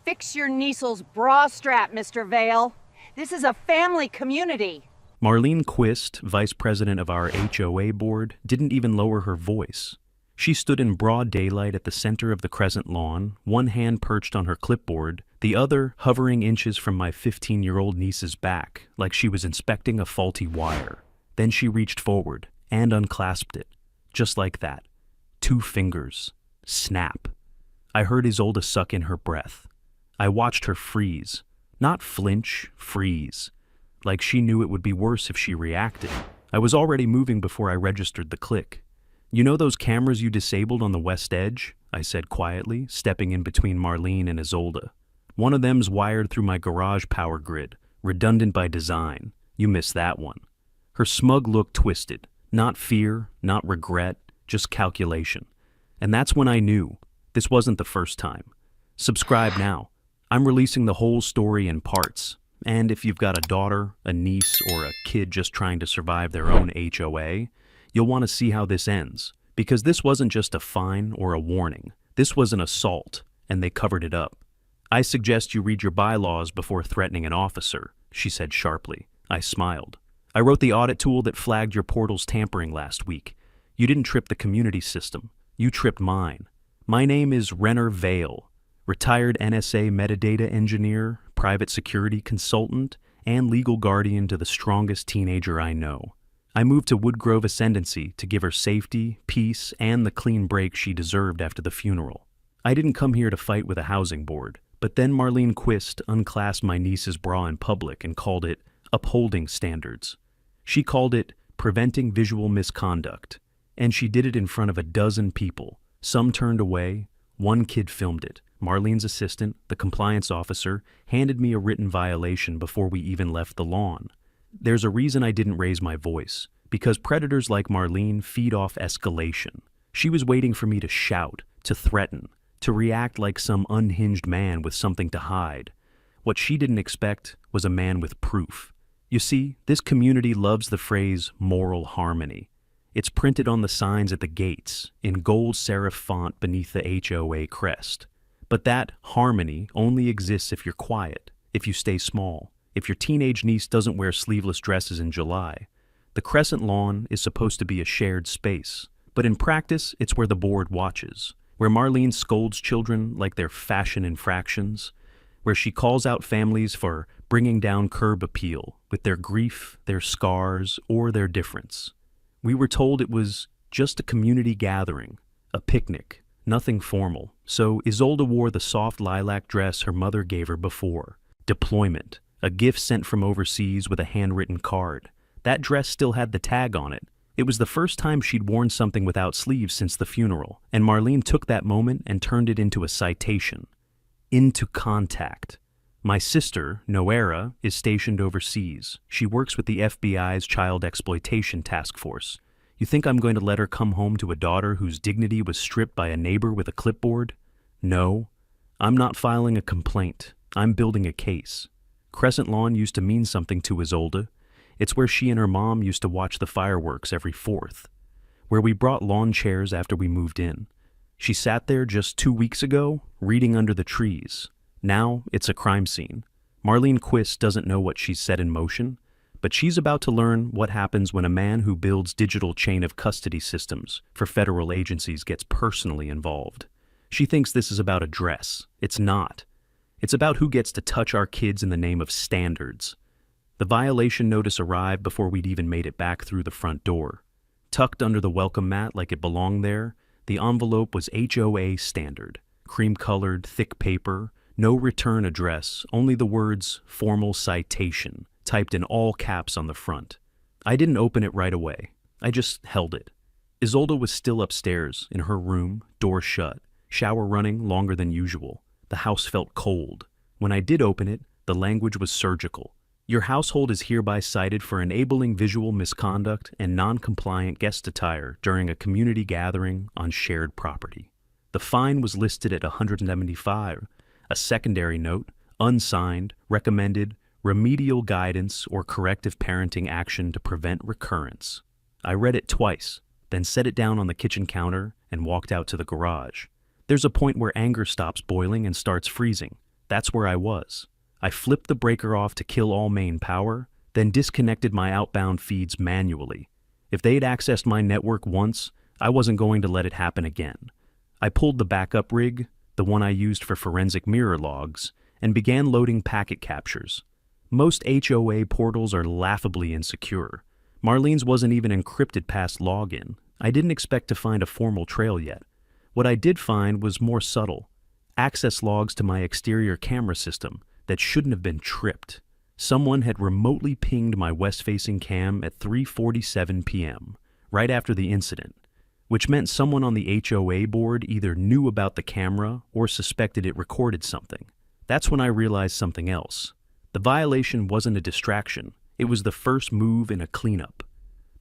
Fix your Niesel's bra strap, Mr. Vale. This is a family community. Marlene Quist, vice president of our HOA board, didn't even lower her voice. She stood in broad daylight at the center of the crescent lawn, one hand perched on her clipboard, the other hovering inches from my 15-year-old niece's back, like she was inspecting a faulty wire. Then she reached forward and unclasped it, just like that. 2 fingers. Snap. I heard Isolde suck in her breath. I watched her freeze. Not flinch, freeze. Like she knew it would be worse if she reacted. I was already moving before I registered the click. "You know those cameras you disabled on the west edge?" I said quietly, stepping in between Marlene and Isolde. "One of them's wired through my garage power grid, redundant by design. You missed that one." Her smug look twisted. Not fear, not regret, just calculation. And that's when I knew. This wasn't the first time. Subscribe now. I'm releasing the whole story in parts. And if you've got a daughter, a niece, or a kid just trying to survive their own HOA, you'll want to see how this ends. Because this wasn't just a fine or a warning. This was an assault, and they covered it up. "I suggest you read your bylaws before threatening an officer," she said sharply. I smiled. "I wrote the audit tool that flagged your portal's tampering last week. You didn't trip the community system. You tripped mine. My name is Renner Vale, retired NSA metadata engineer, private security consultant, and legal guardian to the strongest teenager I know. I moved to Woodgrove Ascendancy to give her safety, peace, and the clean break she deserved after the funeral. I didn't come here to fight with a housing board, but then Marlene Quist unclasped my niece's bra in public and called it upholding standards. She called it preventing visual misconduct, and she did it in front of a dozen people. Some turned away. One kid filmed it. Marlene's assistant, the compliance officer, handed me a written violation before we even left the lawn. There's a reason I didn't raise my voice, because predators like Marlene feed off escalation. She was waiting for me to shout, to threaten, to react like some unhinged man with something to hide. What she didn't expect was a man with proof. You see, this community loves the phrase moral harmony. It's printed on the signs at the gates, in gold serif font beneath the HOA crest. But that harmony only exists if you're quiet, if you stay small, if your teenage niece doesn't wear sleeveless dresses in July. The crescent lawn is supposed to be a shared space, but in practice, it's where the board watches, where Marlene scolds children like they're fashion infractions, where she calls out families for bringing down curb appeal with their grief, their scars, or their difference. We were told it was just a community gathering, a picnic, nothing formal, so Isolde wore the soft lilac dress her mother gave her before. Deployment, a gift sent from overseas with a handwritten card. That dress still had the tag on it. It was the first time she'd worn something without sleeves since the funeral, and Marlene took that moment and turned it into a citation. Into contact. My sister, Noera, is stationed overseas. She works with the FBI's Child Exploitation Task Force. You think I'm going to let her come home to a daughter whose dignity was stripped by a neighbor with a clipboard? No. I'm not filing a complaint. I'm building a case. Crescent Lawn used to mean something to Isolde. It's where she and her mom used to watch the fireworks every 4th. Where we brought lawn chairs after we moved in. She sat there just 2 weeks ago, reading under the trees. Now it's a crime scene. Marlene Quist doesn't know what she's set in motion, but she's about to learn what happens when a man who builds digital chain of custody systems for federal agencies gets personally involved. She thinks this is about a dress. It's not. It's about who gets to touch our kids in the name of standards. The violation notice arrived before we'd even made it back through the front door. Tucked under the welcome mat like it belonged there, the envelope was HOA standard, cream-colored, thick paper, no return address, only the words formal citation, typed in all caps on the front. I didn't open it right away. I just held it. Isolde was still upstairs, in her room, door shut, shower running longer than usual. The house felt cold. When I did open it, the language was surgical. Your household is hereby cited for enabling visual misconduct and non-compliant guest attire during a community gathering on shared property. The fine was listed at $175. A secondary note, unsigned, recommended, remedial guidance or corrective parenting action to prevent recurrence. I read it twice, then set it down on the kitchen counter and walked out to the garage. There's a point where anger stops boiling and starts freezing. That's where I was. I flipped the breaker off to kill all main power, then disconnected my outbound feeds manually. If they'd accessed my network once, I wasn't going to let it happen again. I pulled the backup rig, the one I used for forensic mirror logs, and began loading packet captures. Most HOA portals are laughably insecure. Marlene's wasn't even encrypted past login. I didn't expect to find a formal trail yet. What I did find was more subtle. Access logs to my exterior camera system that shouldn't have been tripped. Someone had remotely pinged my west-facing cam at 3:47 p.m., right after the incident, which meant someone on the HOA board either knew about the camera or suspected it recorded something. That's when I realized something else. The violation wasn't a distraction. It was the first move in a cleanup.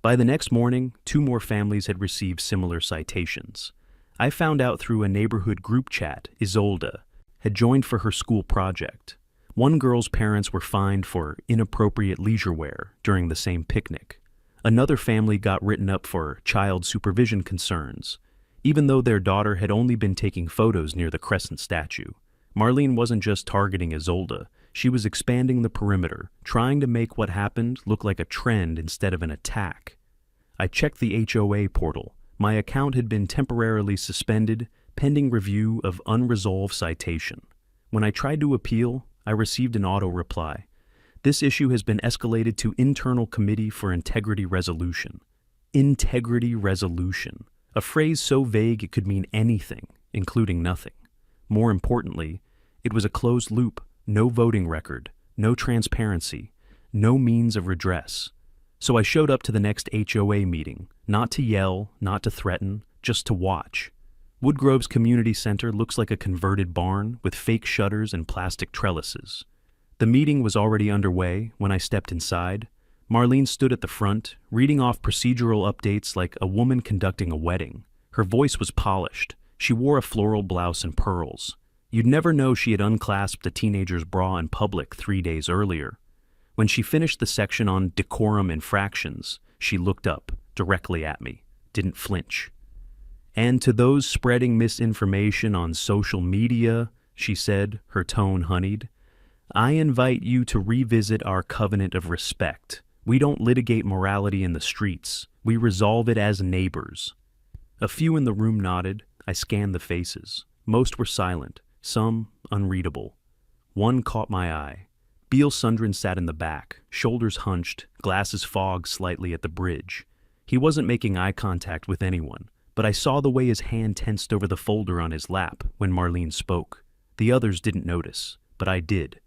By the next morning, 2 more families had received similar citations. I found out through a neighborhood group chat Isolde had joined for her school project. One girl's parents were fined for inappropriate leisure wear during the same picnic. Another family got written up for child supervision concerns, even though their daughter had only been taking photos near the Crescent statue. Marlene wasn't just targeting Isolde, she was expanding the perimeter, trying to make what happened look like a trend instead of an attack. I checked the HOA portal. My account had been temporarily suspended, pending review of unresolved citation. When I tried to appeal, I received an auto reply. This issue has been escalated to Internal Committee for Integrity Resolution. Integrity resolution. A phrase so vague it could mean anything, including nothing. More importantly, it was a closed loop, no voting record, no transparency, no means of redress. So I showed up to the next HOA meeting, not to yell, not to threaten, just to watch. Woodgrove's community center looks like a converted barn with fake shutters and plastic trellises. The meeting was already underway when I stepped inside. Marlene stood at the front, reading off procedural updates like a woman conducting a wedding. Her voice was polished. She wore a floral blouse and pearls. You'd never know she had unclasped a teenager's bra in public 3 days earlier. When she finished the section on decorum infractions, she looked up, directly at me, didn't flinch. And to those spreading misinformation on social media, she said, her tone honeyed, I invite you to revisit our covenant of respect. We don't litigate morality in the streets. We resolve it as neighbors. A few in the room nodded. I scanned the faces. Most were silent, some unreadable. One caught my eye. Beal Sundrin sat in the back, shoulders hunched, glasses fogged slightly at the bridge. He wasn't making eye contact with anyone, but I saw the way his hand tensed over the folder on his lap when Marlene spoke. The others didn't notice, but I did.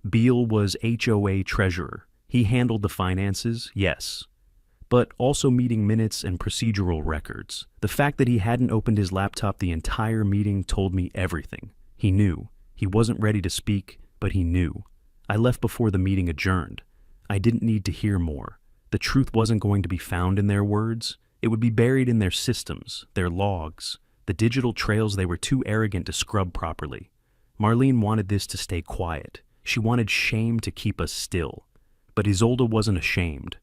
Beal was HOA treasurer. He handled the finances, yes, but also meeting minutes and procedural records. The fact that he hadn't opened his laptop the entire meeting told me everything. He knew. He wasn't ready to speak, but he knew. I left before the meeting adjourned. I didn't need to hear more. The truth wasn't going to be found in their words. It would be buried in their systems, their logs, the digital trails they were too arrogant to scrub properly. Marlene wanted this to stay quiet. She wanted shame to keep us still. But Isolde wasn't ashamed,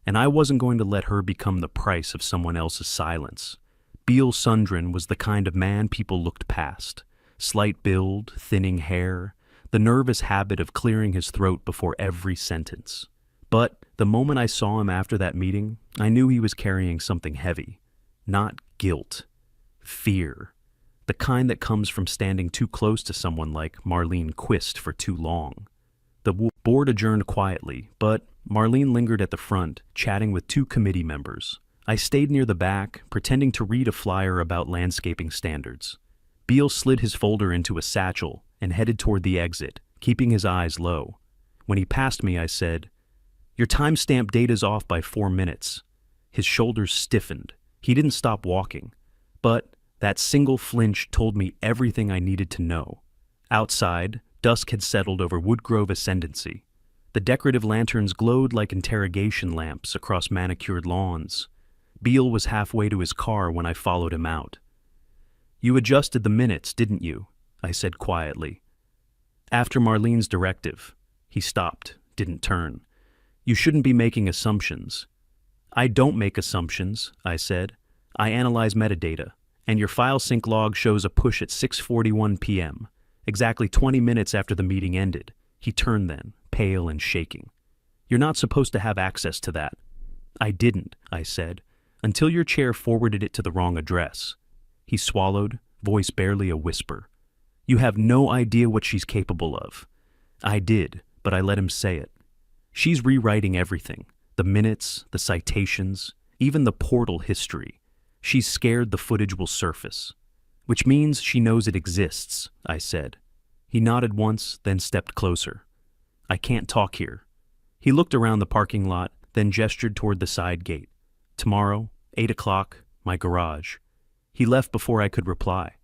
and I wasn't going to let her become the price of someone else's silence. Beal Sundrin was the kind of man people looked past. Slight build, thinning hair, the nervous habit of clearing his throat before every sentence. But the moment I saw him after that meeting, I knew he was carrying something heavy. Not guilt. Fear. The kind that comes from standing too close to someone like Marlene Quist for too long. The board adjourned quietly, but Marlene lingered at the front, chatting with 2 committee members. I stayed near the back, pretending to read a flyer about landscaping standards. Beal slid his folder into a satchel and headed toward the exit, keeping his eyes low. When he passed me, I said, Your timestamp data's off by 4 minutes. His shoulders stiffened. He didn't stop walking, but that single flinch told me everything I needed to know. Outside, dusk had settled over Woodgrove Ascendancy. The decorative lanterns glowed like interrogation lamps across manicured lawns. Beal was halfway to his car when I followed him out. You adjusted the minutes, didn't you? I said quietly. After Marlene's directive. He stopped, didn't turn. You shouldn't be making assumptions. I don't make assumptions, I said. I analyze metadata, and your file sync log shows a push at 6:41 p.m. exactly 20 minutes after the meeting ended. He turned then, pale and shaking. You're not supposed to have access to that. I didn't, I said, until your chair forwarded it to the wrong address. He swallowed, voice barely a whisper. You have no idea what she's capable of. I did, but I let him say it. She's rewriting everything, the minutes, the citations, even the portal history. She's scared the footage will surface. Which means she knows it exists, I said. He nodded once, then stepped closer. I can't talk here. He looked around the parking lot, then gestured toward the side gate. Tomorrow, 8 o'clock, my garage. He left before I could reply.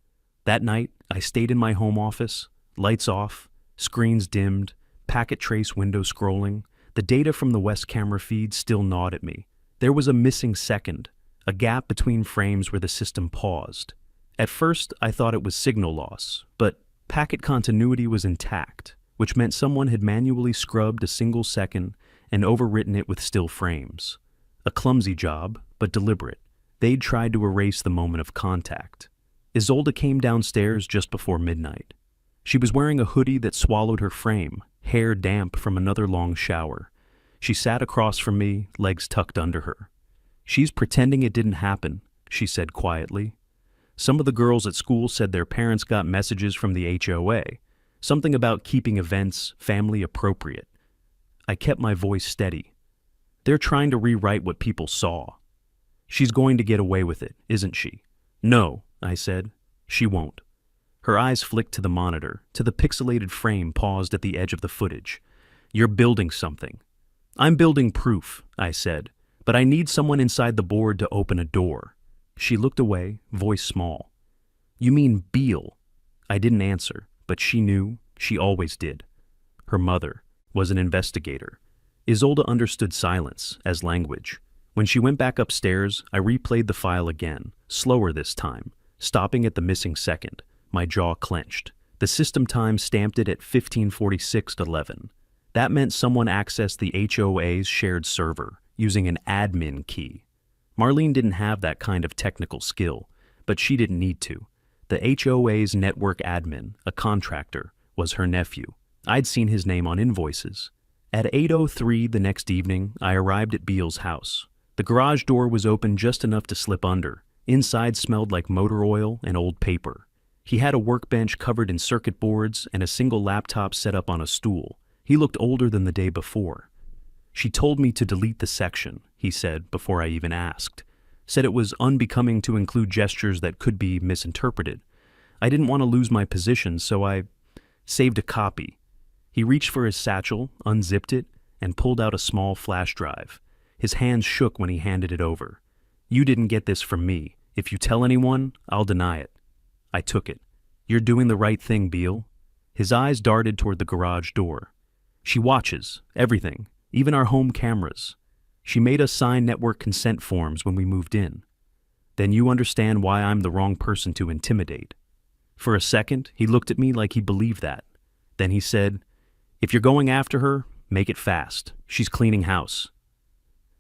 That night, I stayed in my home office, lights off, screens dimmed, packet trace window scrolling. The data from the West camera feed still gnawed at me. There was a missing second, a gap between frames where the system paused. At first, I thought it was signal loss, but packet continuity was intact, which meant someone had manually scrubbed a single second and overwritten it with still frames. A clumsy job, but deliberate. They'd tried to erase the moment of contact. Isolde came downstairs just before midnight. She was wearing a hoodie that swallowed her frame, hair damp from another long shower. She sat across from me, legs tucked under her. She's pretending it didn't happen, she said quietly. Some of the girls at school said their parents got messages from the HOA, something about keeping events family appropriate. I kept my voice steady. They're trying to rewrite what people saw. She's going to get away with it, isn't she? No, I said. She won't. Her eyes flicked to the monitor, to the pixelated frame paused at the edge of the footage. You're building something. I'm building proof, I said, but I need someone inside the board to open a door. She looked away, voice small. You mean Beale? I didn't answer, but she knew, she always did. Her mother was an investigator. Isolde understood silence as language. When she went back upstairs, I replayed the file again, slower this time, stopping at the missing second. My jaw clenched. The system time stamped it at 15:46:11. That meant someone accessed the HOA's shared server, using an admin key. Marlene didn't have that kind of technical skill, but she didn't need to. The HOA's network admin, a contractor, was her nephew. I'd seen his name on invoices. At 8:03 the next evening, I arrived at Beale's house. The garage door was open just enough to slip under. Inside smelled like motor oil and old paper. He had a workbench covered in circuit boards and a single laptop set up on a stool. He looked older than the day before. She told me to delete the section, he said before I even asked. Said it was unbecoming to include gestures that could be misinterpreted. I didn't want to lose my position, so I saved a copy. He reached for his satchel, unzipped it, and pulled out a small flash drive. His hands shook when he handed it over. You didn't get this from me. If you tell anyone, I'll deny it. I took it. You're doing the right thing, Beale. His eyes darted toward the garage door. She watches, everything, even our home cameras. She made us sign network consent forms when we moved in. Then you understand why I'm the wrong person to intimidate. For a second, he looked at me like he believed that. Then he said, if you're going after her, make it fast. She's cleaning house.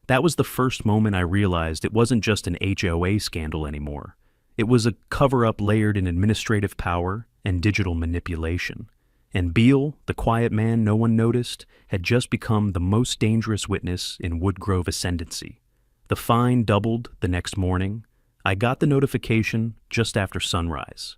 That was the first moment I realized it wasn't just an HOA scandal anymore. It was a cover-up layered in administrative power and digital manipulation. And Beale, the quiet man no one noticed, had just become the most dangerous witness in Woodgrove Ascendancy. The fine doubled the next morning. I got the notification just after sunrise.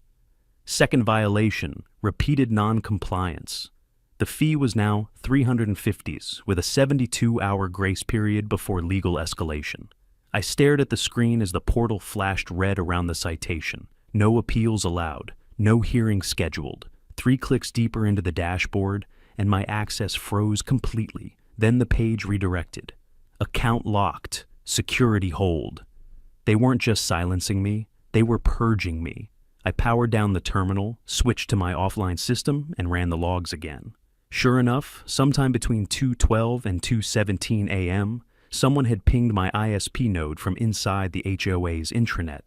Second violation, repeated non-compliance. The fee was now $350s, with a 72-hour grace period before legal escalation. I stared at the screen as the portal flashed red around the citation. No appeals allowed, no hearing scheduled. 3 clicks deeper into the dashboard, and my access froze completely. Then the page redirected. Account locked. Security hold. They weren't just silencing me, they were purging me. I powered down the terminal, switched to my offline system, and ran the logs again. Sure enough, sometime between 2:12 and 2:17 a.m., someone had pinged my ISP node from inside the HOA's intranet.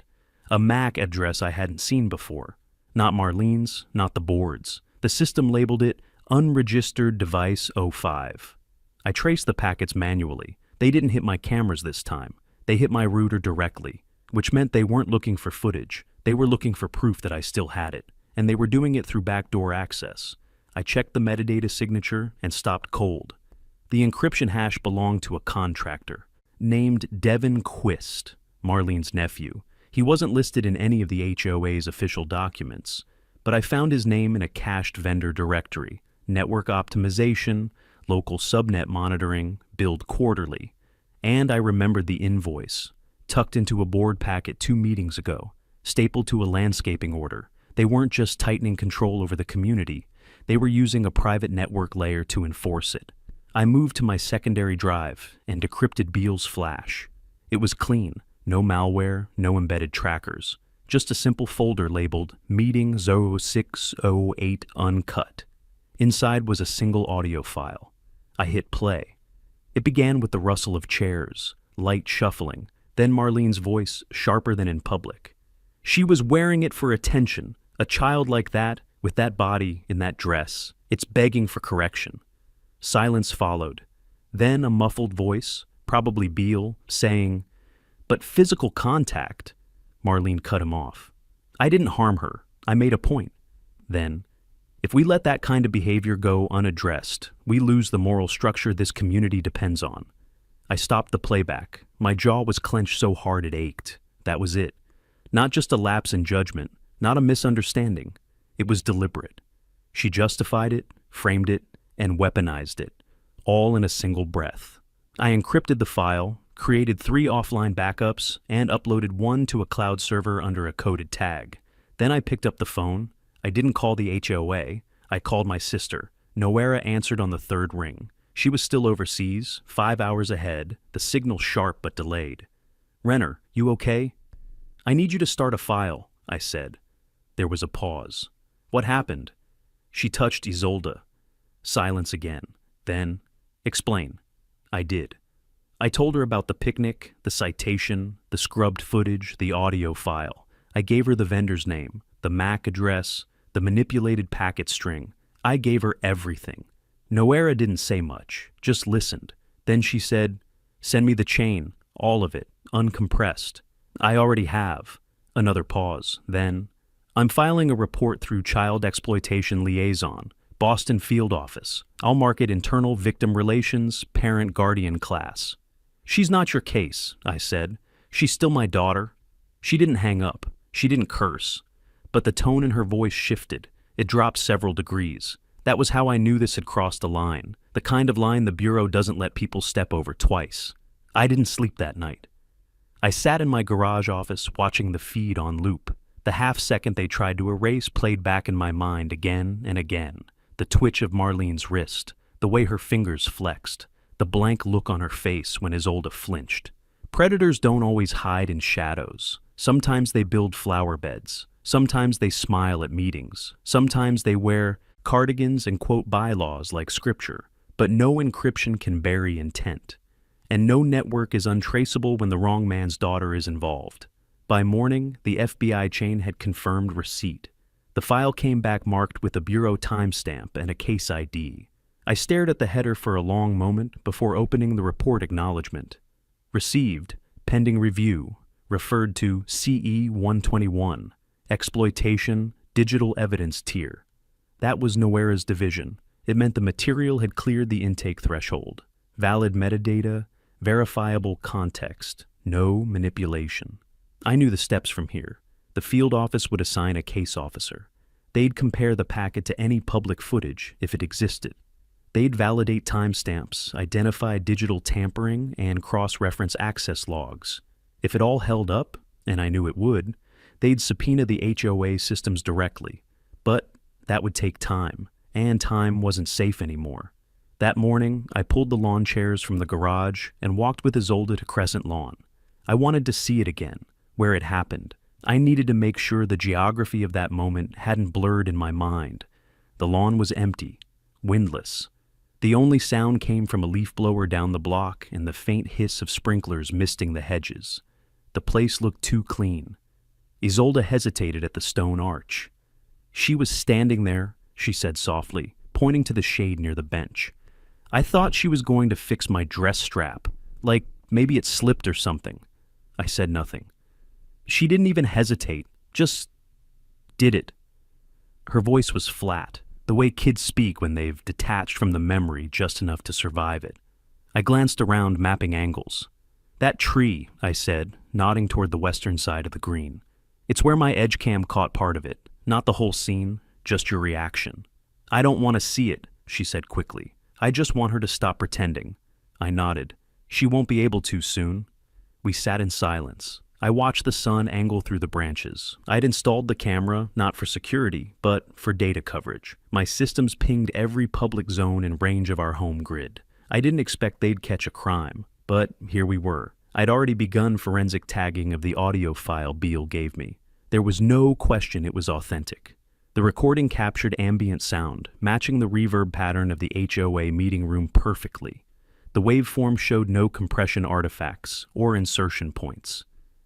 A MAC address I hadn't seen before. Not Marlene's, not the board's. The system labeled it Unregistered Device 05. I traced the packets manually. They didn't hit my cameras this time. They hit my router directly, which meant they weren't looking for footage. They were looking for proof that I still had it. and they were doing it through backdoor access. I checked the metadata signature and stopped cold. The encryption hash belonged to a contractor named Devin Quist, Marlene's nephew. He wasn't listed in any of the HOA's official documents, but I found his name in a cached vendor directory: network optimization, local subnet monitoring, billed quarterly. And I remembered the invoice, tucked into a board packet 2 meetings ago, stapled to a landscaping order. They weren't just tightening control over the community, they were using a private network layer to enforce it. I moved to my secondary drive and decrypted Beal's flash. It was clean, no malware, no embedded trackers, just a simple folder labeled Meeting 0608 Uncut. Inside was a single audio file. I hit play. It began with the rustle of chairs, light shuffling, then Marlene's voice, sharper than in public. She was wearing it for attention. A child like that, with that body, in that dress, it's begging for correction. Silence followed. Then a muffled voice, probably Beal, saying, "But physical contact." Marlene cut him off. I didn't harm her. I made a point. Then, if we let that kind of behavior go unaddressed, we lose the moral structure this community depends on. I stopped the playback. My jaw was clenched so hard it ached. That was it. Not just a lapse in judgment, not a misunderstanding. It was deliberate. She justified it, framed it, and weaponized it, all in a single breath. I encrypted the file, created 3 offline backups, and uploaded 1 to a cloud server under a coded tag. Then I picked up the phone. I didn't call the HOA. I called my sister. Noera answered on the 3rd ring. She was still overseas, 5 hours ahead, the signal sharp but delayed. "Renner, you okay?" "I need you to start a file," I said. There was a pause. "What happened?" She touched Isolde. Silence again. Then, "Explain." I did. I told her about the picnic, the citation, the scrubbed footage, the audio file. I gave her the vendor's name, the MAC address, the manipulated packet string. I gave her everything. Noera didn't say much, just listened. Then she said, "Send me the chain, all of it, uncompressed." "I already have." Another pause. Then, "I'm filing a report through Child Exploitation Liaison, Boston Field Office. I'll mark it Internal Victim Relations, Parent-Guardian Class." "She's not your case," I said. "She's still my daughter." She didn't hang up. She didn't curse. But the tone in her voice shifted. It dropped several degrees. That was how I knew this had crossed a line, the kind of line the Bureau doesn't let people step over twice. I didn't sleep that night. I sat in my garage office watching the feed on loop. The half-second they tried to erase played back in my mind again and again. The twitch of Marlene's wrist, the way her fingers flexed, the blank look on her face when Isolde flinched. Predators don't always hide in shadows. Sometimes they build flower beds. Sometimes they smile at meetings. Sometimes they wear cardigans and quote bylaws like scripture. But no encryption can bury intent. And no network is untraceable when the wrong man's daughter is involved. By morning, the FBI chain had confirmed receipt. The file came back marked with a Bureau timestamp and a case ID. I stared at the header for a long moment before opening the report acknowledgement. Received, pending review, referred to CE 121, exploitation, digital evidence tier. That was Noera's division. It meant the material had cleared the intake threshold. Valid metadata, verifiable context, no manipulation. I knew the steps from here. The field office would assign a case officer. They'd compare the packet to any public footage if it existed. They'd validate timestamps, identify digital tampering, and cross-reference access logs. If it all held up, and I knew it would, they'd subpoena the HOA systems directly. But that would take time, and time wasn't safe anymore. That morning, I pulled the lawn chairs from the garage and walked with Isolde to Crescent Lawn. I wanted to see it again, where it happened. I needed to make sure the geography of that moment hadn't blurred in my mind. The lawn was empty, windless. The only sound came from a leaf blower down the block and the faint hiss of sprinklers misting the hedges. The place looked too clean. Isolde hesitated at the stone arch. "She was standing there," she said softly, pointing to the shade near the bench. "I thought she was going to fix my dress strap, like maybe it slipped or something." I said nothing. She didn't even hesitate, just did it. Her voice was flat, the way kids speak when they've detached from the memory just enough to survive it. I glanced around, mapping angles. "That tree," I said, nodding toward the western side of the green. "It's where my edge cam caught part of it, not the whole scene, just your reaction." "I don't want to see it," she said quickly. "I just want her to stop pretending." I nodded. "She won't be able to soon." We sat in silence. I watched the sun angle through the branches. I'd installed the camera, not for security, but for data coverage. My systems pinged every public zone and range of our home grid. I didn't expect they'd catch a crime, but here we were. I'd already begun forensic tagging of the audio file Beale gave me. There was no question it was authentic. The recording captured ambient sound, matching the reverb pattern of the HOA meeting room perfectly. The waveform showed no compression artifacts or insertion points,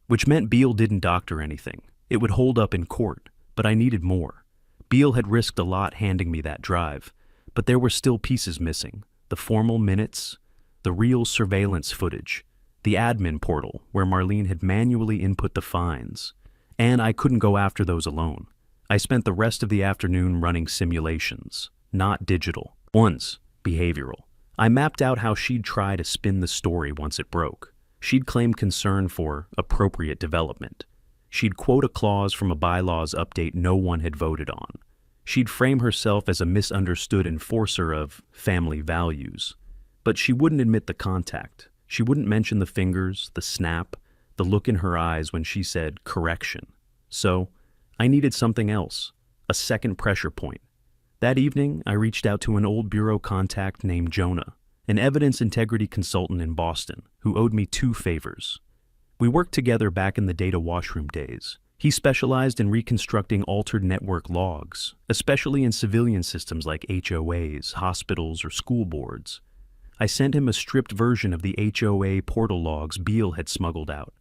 which meant Beale didn't doctor anything. It would hold up in court, but I needed more. Beale had risked a lot handing me that drive, but there were still pieces missing. The formal minutes, the real surveillance footage, the admin portal where Marlene had manually input the fines, and I couldn't go after those alone. I spent the rest of the afternoon running simulations, not digital, ones behavioral. I mapped out how she'd try to spin the story once it broke. She'd claim concern for appropriate development. She'd quote a clause from a bylaws update no one had voted on. She'd frame herself as a misunderstood enforcer of family values. But she wouldn't admit the contact. She wouldn't mention the fingers, the snap, the look in her eyes when she said correction. So, I needed something else, a second pressure point. That evening, I reached out to an old bureau contact named Jonah, an evidence integrity consultant in Boston, who owed me 2 favors. We worked together back in the data washroom days. He specialized in reconstructing altered network logs, especially in civilian systems like HOAs, hospitals, or school boards. I sent him a stripped version of the HOA portal logs Beale had smuggled out.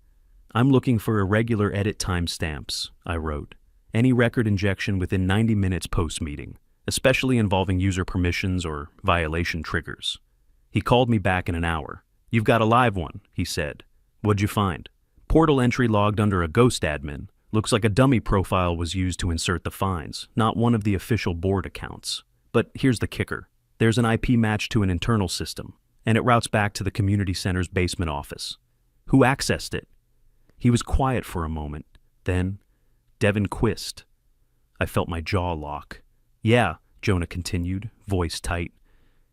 "I'm looking for irregular edit timestamps," I wrote. "Any record injection within 90 minutes post-meeting, especially involving user permissions or violation triggers." He called me back in an hour. "You've got a live one," he said. "What'd you find?" "Portal entry logged under a ghost admin. Looks like a dummy profile was used to insert the fines, not one of the official board accounts. But here's the kicker. There's an IP match to an internal system, and it routes back to the community center's basement office. Who accessed it?" He was quiet for a moment. Then, "Devin Quist." I felt my jaw lock. "Yeah," Jonah continued, voice tight.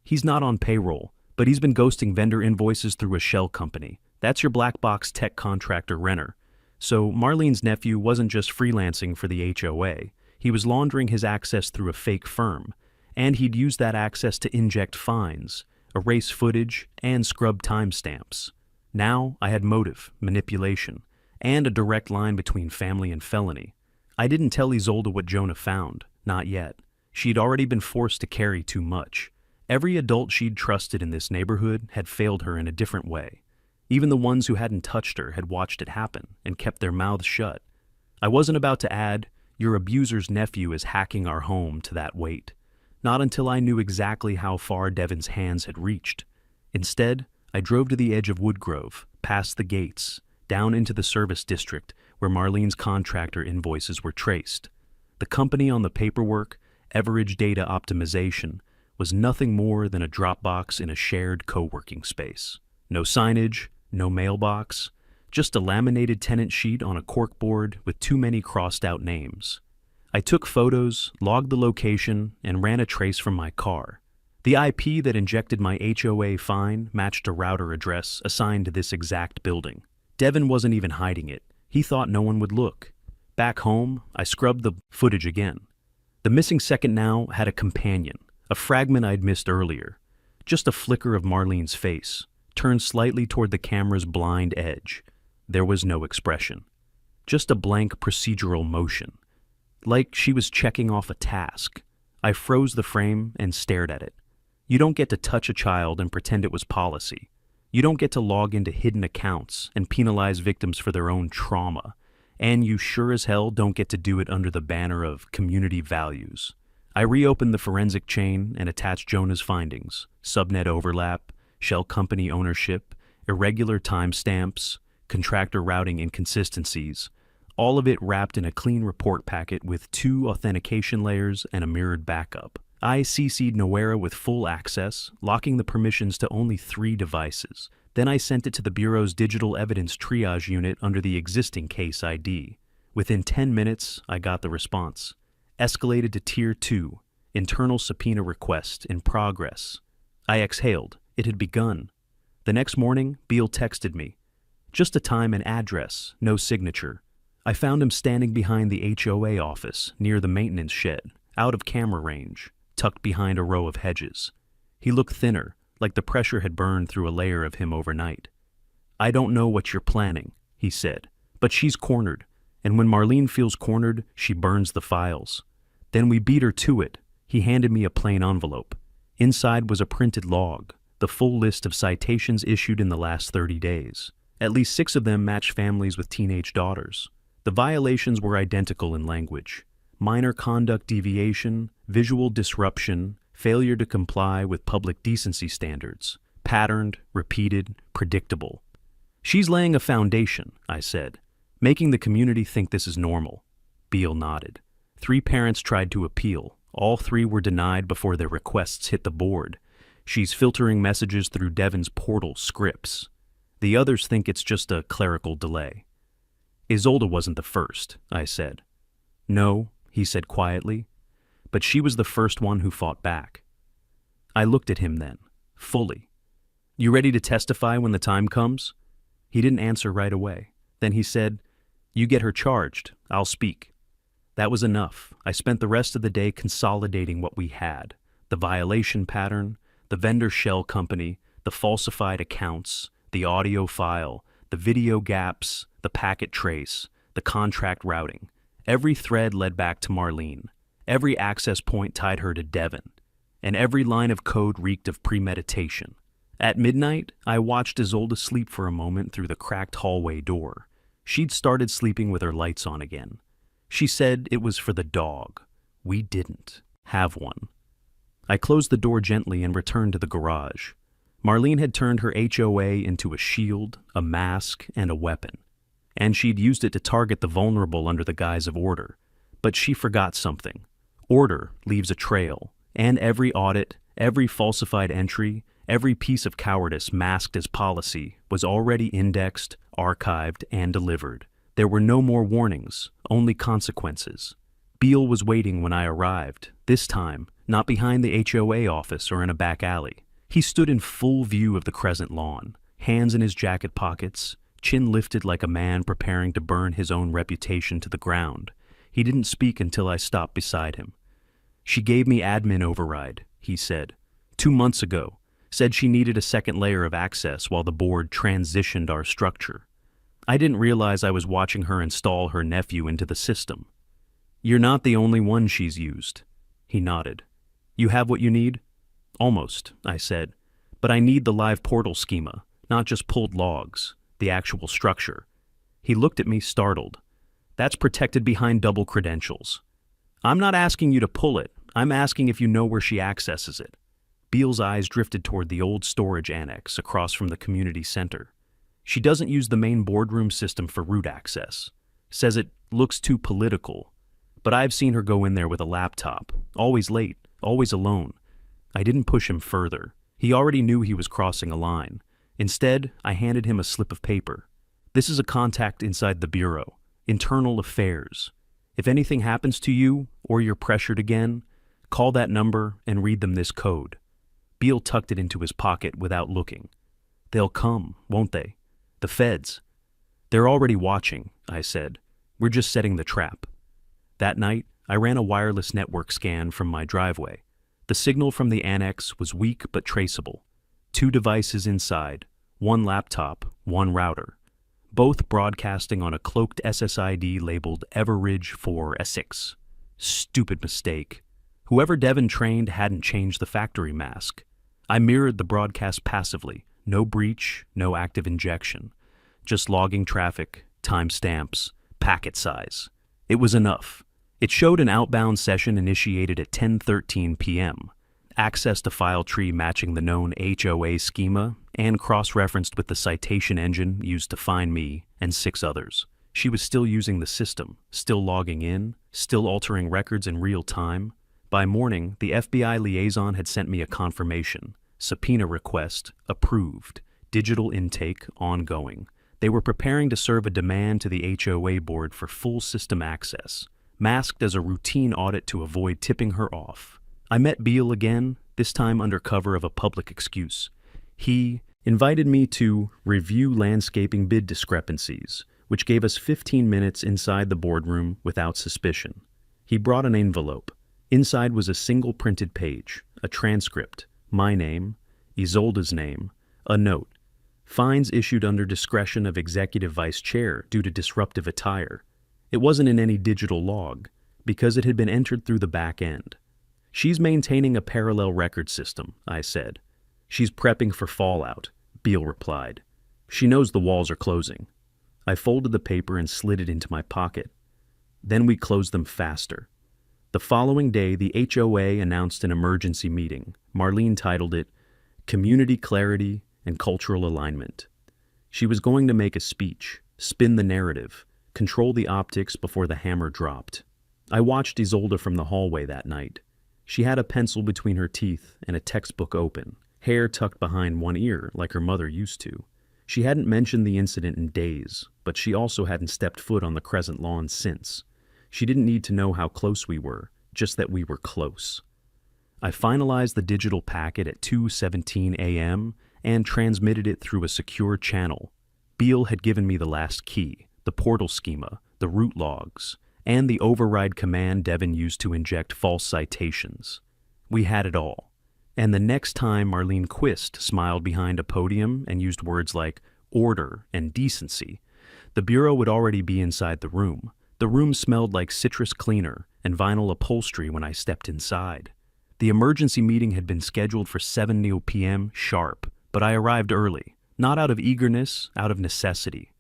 "He's not on payroll, but he's been ghosting vendor invoices through a shell company. That's your black box tech contractor Renner. So Marlene's nephew wasn't just freelancing for the HOA. He was laundering his access through a fake firm, and he'd used that access to inject fines, erase footage, and scrub timestamps. Now I had motive, manipulation, and a direct line between family and felony. I didn't tell Isolde what Jonah found, not yet. She'd already been forced to carry too much. Every adult she'd trusted in this neighborhood had failed her in a different way. Even the ones who hadn't touched her had watched it happen and kept their mouths shut. I wasn't about to add, "Your abuser's nephew is hacking our home," to that weight. Not until I knew exactly how far Devin's hands had reached. Instead, I drove to the edge of Woodgrove, past the gates, down into the service district where Marlene's contractor invoices were traced. The company on the paperwork, Everidge Data Optimization, was nothing more than a Dropbox in a shared co-working space. No signage, no mailbox, just a laminated tenant sheet on a corkboard with too many crossed-out names. I took photos, logged the location, and ran a trace from my car. The IP that injected my HOA fine matched a router address assigned to this exact building. Devin wasn't even hiding it. He thought no one would look. Back home, I scrubbed the footage again. The missing second now had a companion, a fragment I'd missed earlier. Just a flicker of Marlene's face, turned slightly toward the camera's blind edge. There was no expression. Just a blank procedural motion. Like she was checking off a task. I froze the frame and stared at it. You don't get to touch a child and pretend it was policy. You don't get to log into hidden accounts and penalize victims for their own trauma. And you sure as hell don't get to do it under the banner of community values. I reopened the forensic chain and attached Jonah's findings: subnet overlap, shell company ownership, irregular timestamps, contractor routing inconsistencies, all of it wrapped in a clean report packet with 2 authentication layers and a mirrored backup. I CC'd Noera with full access, locking the permissions to only 3 devices. Then I sent it to the Bureau's digital evidence triage unit under the existing case ID. Within 10 minutes, I got the response. Escalated to Tier 2, internal subpoena request in progress. I exhaled. It had begun. The next morning, Beale texted me. Just a time and address, no signature. I found him standing behind the HOA office, near the maintenance shed, out of camera range, tucked behind a row of hedges. He looked thinner, like the pressure had burned through a layer of him overnight. "I don't know what you're planning," he said, "but she's cornered, and when Marlene feels cornered, she burns the files. Then we beat her to it." He handed me a plain envelope. Inside was a printed log, the full list of citations issued in the last 30 days. At least 6 of them matched families with teenage daughters. The violations were identical in language: minor conduct deviation, visual disruption, failure to comply with public decency standards, patterned, repeated, predictable. "She's laying a foundation," I said, "making the community think this is normal." Beale nodded. 3 parents tried to appeal. All 3 were denied before their requests hit the board. She's filtering messages through Devon's portal scripts. The others think it's just a clerical delay. "Isolde wasn't the first," I said. "No," he said quietly, "but she was the first one who fought back." I looked at him then, fully. "You ready to testify when the time comes?" He didn't answer right away. Then he said, "You get her charged, I'll speak." That was enough. I spent the rest of the day consolidating what we had: the violation pattern, the vendor shell company, the falsified accounts, the audio file, the video gaps, the packet trace, the contract routing. Every thread led back to Marlene. Every access point tied her to Devon. And every line of code reeked of premeditation. At midnight, I watched Isolde sleep for a moment through the cracked hallway door. She'd started sleeping with her lights on again. She said it was for the dog. We didn't have one. I closed the door gently and returned to the garage. Marlene had turned her HOA into a shield, a mask, and a weapon. And she'd used it to target the vulnerable under the guise of order. But she forgot something. Order leaves a trail, and every audit, every falsified entry, every piece of cowardice masked as policy was already indexed, archived, and delivered. There were no more warnings, only consequences. Beale was waiting when I arrived, this time not behind the HOA office or in a back alley. He stood in full view of the Crescent lawn, hands in his jacket pockets, chin lifted like a man preparing to burn his own reputation to the ground. He didn't speak until I stopped beside him. "She gave me admin override," he said. 2 months ago, said she needed a second layer of access while the board transitioned our structure. I didn't realize I was watching her install her nephew into the system. "You're not the only one she's used." He nodded. "You have what you need?" "Almost," I said. "But I need the live portal schema, not just pulled logs, the actual structure." He looked at me, startled. "That's protected behind double credentials." "I'm not asking you to pull it. I'm asking if you know where she accesses it." Beale's eyes drifted toward the old storage annex across from the community center. "She doesn't use the main boardroom system for root access. Says it looks too political. But I've seen her go in there with a laptop, always late, always alone." I didn't push him further. He already knew he was crossing a line. Instead, I handed him a slip of paper. "This is a contact inside the Bureau. Internal Affairs. If anything happens to you, or you're pressured again, call that number and read them this code." Beale tucked it into his pocket without looking. "They'll come, won't they? The feds." "They're already watching," I said. "We're just setting the trap." That night, I ran a wireless network scan from my driveway. The signal from the annex was weak but traceable. 2 devices inside, 1 laptop, 1 router, both broadcasting on a cloaked SSID labeled Everidge for Essex. Stupid mistake. Whoever Devon trained hadn't changed the factory mask. I mirrored the broadcast passively. No breach, no active injection. Just logging traffic, timestamps, packet size. It was enough. It showed an outbound session initiated at 10:13 p.m., accessed a file tree matching the known HOA schema, and cross-referenced with the citation engine used to find me and 6 others. She was still using the system, still logging in, still altering records in real time. By morning, the FBI liaison had sent me a confirmation. Subpoena request approved. Digital intake ongoing. They were preparing to serve a demand to the HOA board for full system access, masked as a routine audit to avoid tipping her off. I met Beal again, this time under cover of a public excuse. He invited me to review landscaping bid discrepancies, which gave us 15 minutes inside the boardroom without suspicion. He brought an envelope. Inside was a single printed page, a transcript, my name, Isolde's name, a note. Fines issued under discretion of Executive Vice Chair due to disruptive attire. It wasn't in any digital log, because it had been entered through the back end. She's maintaining a parallel record system, I said. She's prepping for fallout, Beal replied. She knows the walls are closing. I folded the paper and slid it into my pocket. Then we closed them faster. The following day, the HOA announced an emergency meeting. Marlene titled it, Community Clarity and Cultural Alignment. She was going to make a speech, spin the narrative, control the optics before the hammer dropped. I watched Isolde from the hallway that night. She had a pencil between her teeth and a textbook open, hair tucked behind one ear like her mother used to. She hadn't mentioned the incident in days, but she also hadn't stepped foot on the Crescent Lawn since. She didn't need to know how close we were, just that we were close. I finalized the digital packet at 2:17 a.m. and transmitted it through a secure channel. Beal had given me the last key, the portal schema, the root logs, and the override command Devin used to inject false citations. We had it all. And the next time Marlene Quist smiled behind a podium and used words like order and decency, the Bureau would already be inside the room. The room smelled like citrus cleaner and vinyl upholstery when I stepped inside. The emergency meeting had been scheduled for 7 p.m. sharp, but I arrived early, not out of eagerness, out of necessity.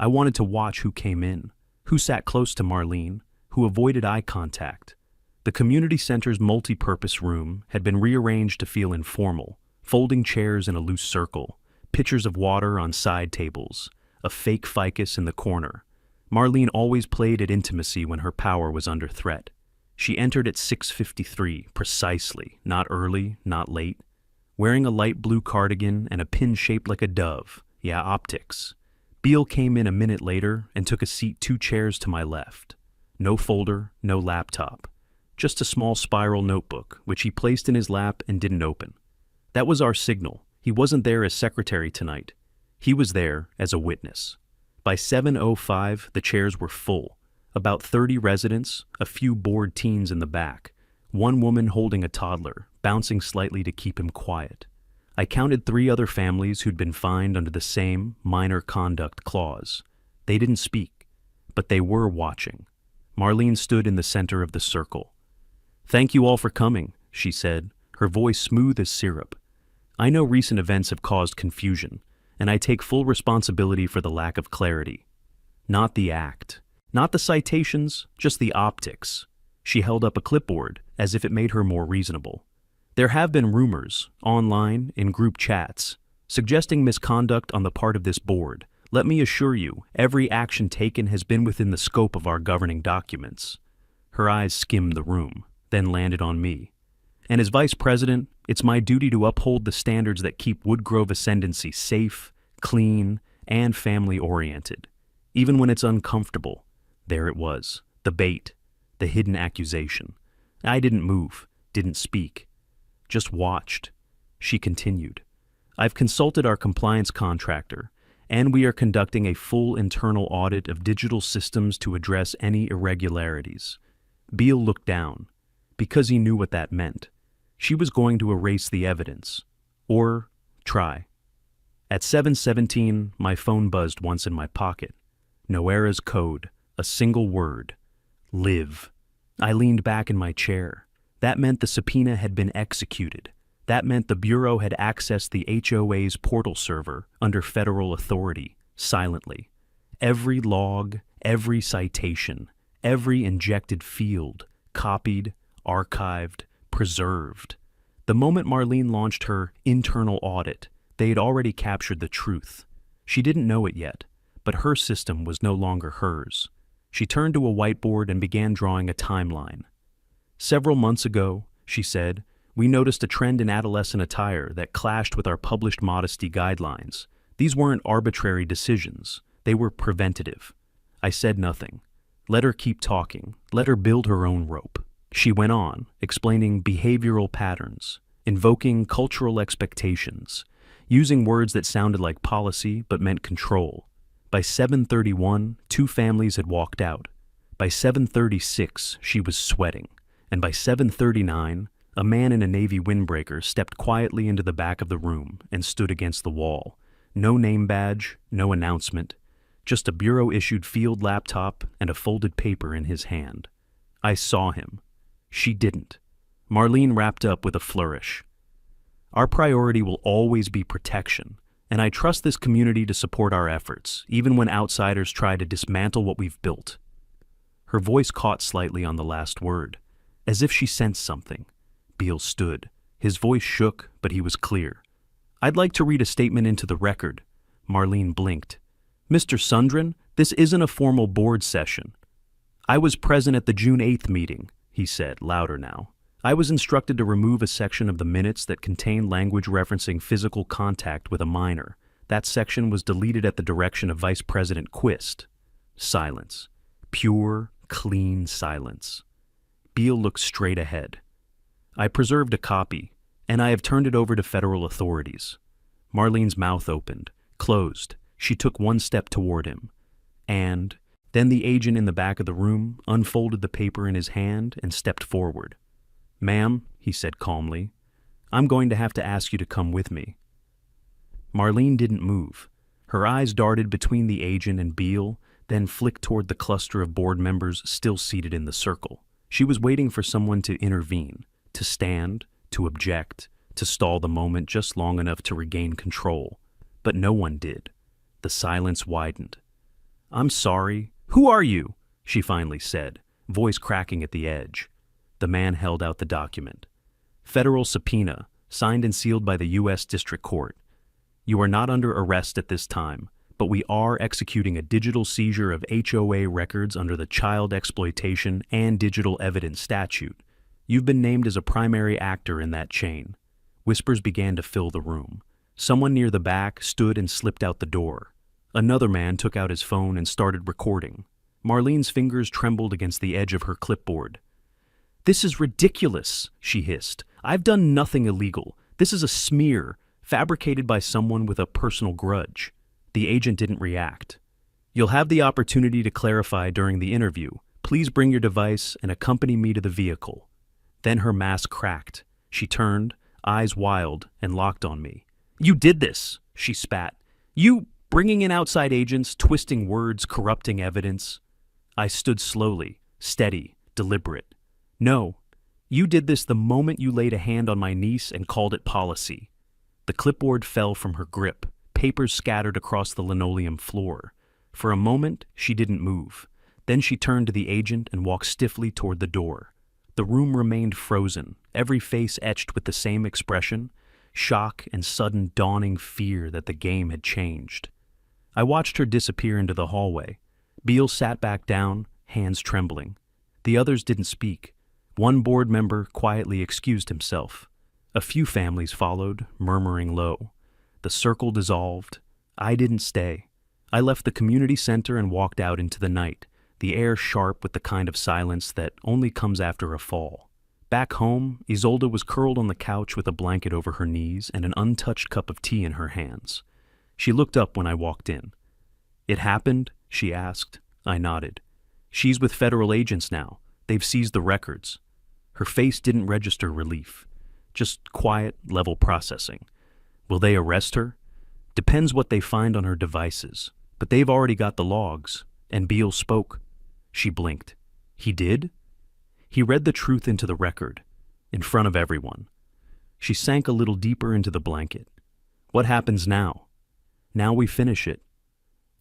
I wanted to watch who came in, who sat close to Marlene, who avoided eye contact. The community center's multi-purpose room had been rearranged to feel informal, folding chairs in a loose circle, pitchers of water on side tables, a fake ficus in the corner. Marlene always played at intimacy when her power was under threat. She entered at 6:53, precisely, not early, not late, wearing a light blue cardigan and a pin shaped like a dove. Yeah, optics. Beal came in a minute later and took a seat 2 chairs to my left. No folder, no laptop. Just a small spiral notebook, which he placed in his lap and didn't open. That was our signal. He wasn't there as secretary tonight. He was there as a witness. By 7:05, the chairs were full. About 30 residents, a few bored teens in the back, one woman holding a toddler, bouncing slightly to keep him quiet. I counted 3 other families who'd been fined under the same minor conduct clause. They didn't speak, but they were watching. Marlene stood in the center of the circle. "Thank you all for coming," she said, her voice smooth as syrup. "I know recent events have caused confusion, and I take full responsibility for the lack of clarity. Not the act, not the citations, just the optics." She held up a clipboard, as if it made her more reasonable. "There have been rumors, online, in group chats, suggesting misconduct on the part of this board. Let me assure you, every action taken has been within the scope of our governing documents." Her eyes skimmed the room, then landed on me. "And as vice president, it's my duty to uphold the standards that keep Woodgrove Ascendancy safe, clean, and family-oriented. Even when it's uncomfortable." There it was, the bait, the hidden accusation. I didn't move, didn't speak, just watched. She continued, "I've consulted our compliance contractor, and we are conducting a full internal audit of digital systems to address any irregularities." Beal looked down, because he knew what that meant. She was going to erase the evidence, or try. At 7:17, my phone buzzed once in my pocket. Noera's code, a single word: live. I leaned back in my chair. That meant the subpoena had been executed. That meant the Bureau had accessed the HOA's portal server under federal authority, silently. Every log, every citation, every injected field, copied, archived, preserved. The moment Marlene launched her internal audit, they had already captured the truth. She didn't know it yet, but her system was no longer hers. She turned to a whiteboard and began drawing a timeline. "Several months ago," she said, "we noticed a trend in adolescent attire that clashed with our published modesty guidelines. These weren't arbitrary decisions. They were preventative." I said nothing. Let her keep talking. Let her build her own rope. She went on, explaining behavioral patterns, invoking cultural expectations, using words that sounded like policy but meant control. By 7:31, 2 families had walked out. By 7:36, she was sweating. And by 7:39, a man in a navy windbreaker stepped quietly into the back of the room and stood against the wall. No name badge, no announcement, just a bureau-issued field laptop and a folded paper in his hand. I saw him. She didn't. Marlene wrapped up with a flourish. "Our priority will always be protection, and I trust this community to support our efforts, even when outsiders try to dismantle what we've built." Her voice caught slightly on the last word, as if she sensed something. Beale stood. His voice shook, but he was clear. "I'd like to read a statement into the record." Marlene blinked. "Mr. Sundren, this isn't a formal board session." "I was present at the June 8th meeting," he said, louder now. "I was instructed to remove a section of the minutes that contained language referencing physical contact with a minor. That section was deleted at the direction of Vice President Quist." Silence. Pure, clean silence. Beale looked straight ahead. "I preserved a copy, and I have turned it over to federal authorities." Marlene's mouth opened, closed. She took one step toward him. And then the agent in the back of the room unfolded the paper in his hand and stepped forward. "Ma'am," he said calmly, "I'm going to have to ask you to come with me." Marlene didn't move. Her eyes darted between the agent and Beale, then flicked toward the cluster of board members still seated in the circle. She was waiting for someone to intervene, to stand, to object, to stall the moment just long enough to regain control. But no one did. The silence widened. "I'm sorry. Who are you?" she finally said, voice cracking at the edge. The man held out the document. "Federal subpoena, signed and sealed by the U.S. District Court. You are not under arrest at this time, but we are executing a digital seizure of HOA records under the Child Exploitation and Digital Evidence Statute. You've been named as a primary actor in that chain." Whispers began to fill the room. Someone near the back stood and slipped out the door. Another man took out his phone and started recording. Marlene's fingers trembled against the edge of her clipboard. "This is ridiculous," she hissed. "I've done nothing illegal. This is a smear, fabricated by someone with a personal grudge." The agent didn't react. "You'll have the opportunity to clarify during the interview. Please bring your device and accompany me to the vehicle." Then her mask cracked. She turned, eyes wild, and locked on me. "You did this," she spat. "You bringing in outside agents, twisting words, corrupting evidence." I stood slowly, steady, deliberate. "No, you did this the moment you laid a hand on my niece and called it policy." The clipboard fell from her grip. Papers scattered across the linoleum floor. For a moment, she didn't move. Then she turned to the agent and walked stiffly toward the door. The room remained frozen, every face etched with the same expression, shock and sudden dawning fear that the game had changed. I watched her disappear into the hallway. Beale sat back down, hands trembling. The others didn't speak. One board member quietly excused himself. A few families followed, murmuring low. The circle dissolved. I didn't stay. I left the community center and walked out into the night, the air sharp with the kind of silence that only comes after a fall. Back home, Isolde was curled on the couch with a blanket over her knees and an untouched cup of tea in her hands. She looked up when I walked in. "It happened?" she asked. I nodded. "She's with federal agents now. They've seized the records." Her face didn't register relief. Just quiet, level processing. "Will they arrest her?" "Depends what they find on her devices. But they've already got the logs." And Beale spoke. She blinked. "He did?" He read the truth into the record, in front of everyone. She sank a little deeper into the blanket. "What happens now?" "Now we finish it."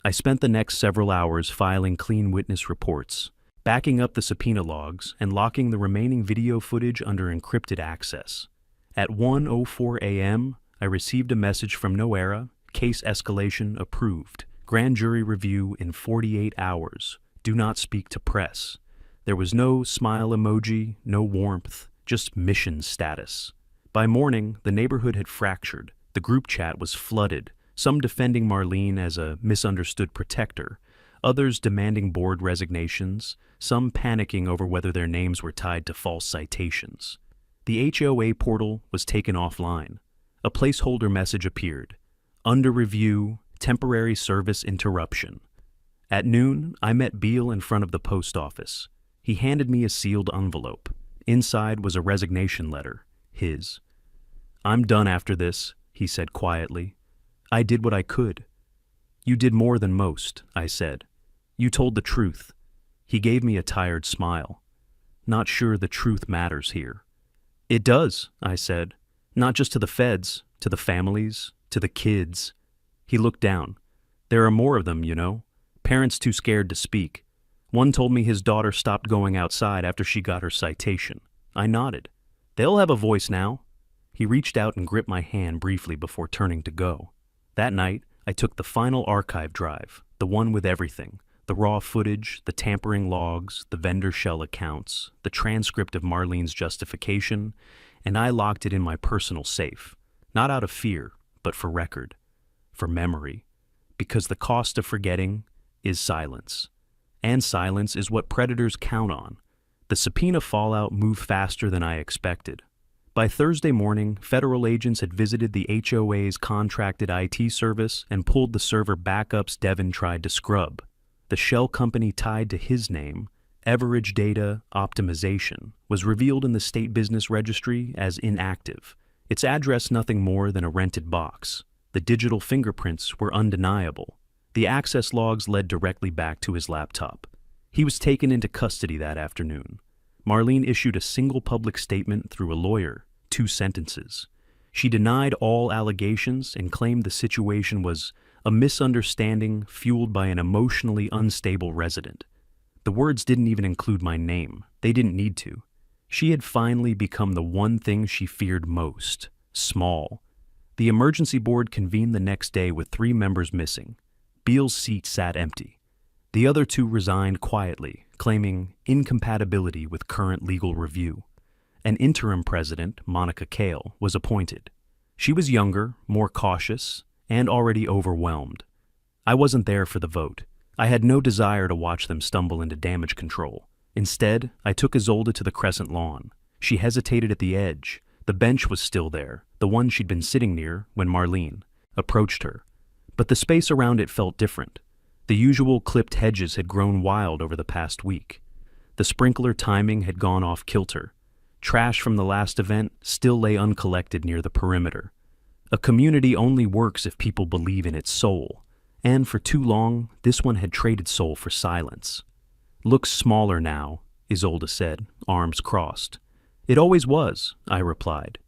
I spent the next several hours filing clean witness reports, backing up the subpoena logs, and locking the remaining video footage under encrypted access. At 1:04 a.m., I received a message from Noera, case escalation approved, Grand jury review in 48 hours. Do not speak to press. There was no smile emoji, no warmth, just mission status. By morning, the neighborhood had fractured. The group chat was flooded, some defending Marlene as a misunderstood protector, others demanding board resignations, some panicking over whether their names were tied to false citations. The HOA portal was taken offline. A placeholder message appeared. Under review, temporary service interruption. At noon, I met Beale in front of the post office. He handed me a sealed envelope. Inside was a resignation letter, his. "I'm done after this," he said quietly. "I did what I could." "You did more than most," I said. "You told the truth." He gave me a tired smile. "Not sure the truth matters here." "It does," I said. "Not just to the feds, to the families, to the kids." He looked down. "There are more of them, you know. Parents too scared to speak. One told me his daughter stopped going outside after she got her citation." I nodded. "They'll have a voice now." He reached out and gripped my hand briefly before turning to go. That night, I took the final archive drive, the one with everything, the raw footage, the tampering logs, the vendor shell accounts, the transcript of Marlene's justification, and I locked it in my personal safe, not out of fear, but for record, for memory, because the cost of forgetting is silence. And silence is what predators count on. The subpoena fallout moved faster than I expected. By Thursday morning, federal agents had visited the HOA's contracted IT service and pulled the server backups Devin tried to scrub. The shell company tied to his name, Everage Data Optimization, was revealed in the state business registry as inactive. Its address nothing more than a rented box. The digital fingerprints were undeniable. The access logs led directly back to his laptop. He was taken into custody that afternoon. Marlene issued a single public statement through a lawyer, 2 sentences. She denied all allegations and claimed the situation was a misunderstanding fueled by an emotionally unstable resident. The words didn't even include my name. They didn't need to. She had finally become the one thing she feared most: small. The emergency board convened the next day with 3 members missing. Beale's seat sat empty. The other 2 resigned quietly, claiming incompatibility with current legal review. An interim president, Monica Kale, was appointed. She was younger, more cautious, and already overwhelmed. I wasn't there for the vote. I had no desire to watch them stumble into damage control. Instead, I took Isolde to the Crescent Lawn. She hesitated at the edge. The bench was still there, the one she'd been sitting near when Marlene approached her. But the space around it felt different. The usual clipped hedges had grown wild over the past week. The sprinkler timing had gone off kilter. Trash from the last event still lay uncollected near the perimeter. A community only works if people believe in its soul, and for too long, this one had traded soul for silence. "Looks smaller now," Isolde said, arms crossed. "It always was," I replied.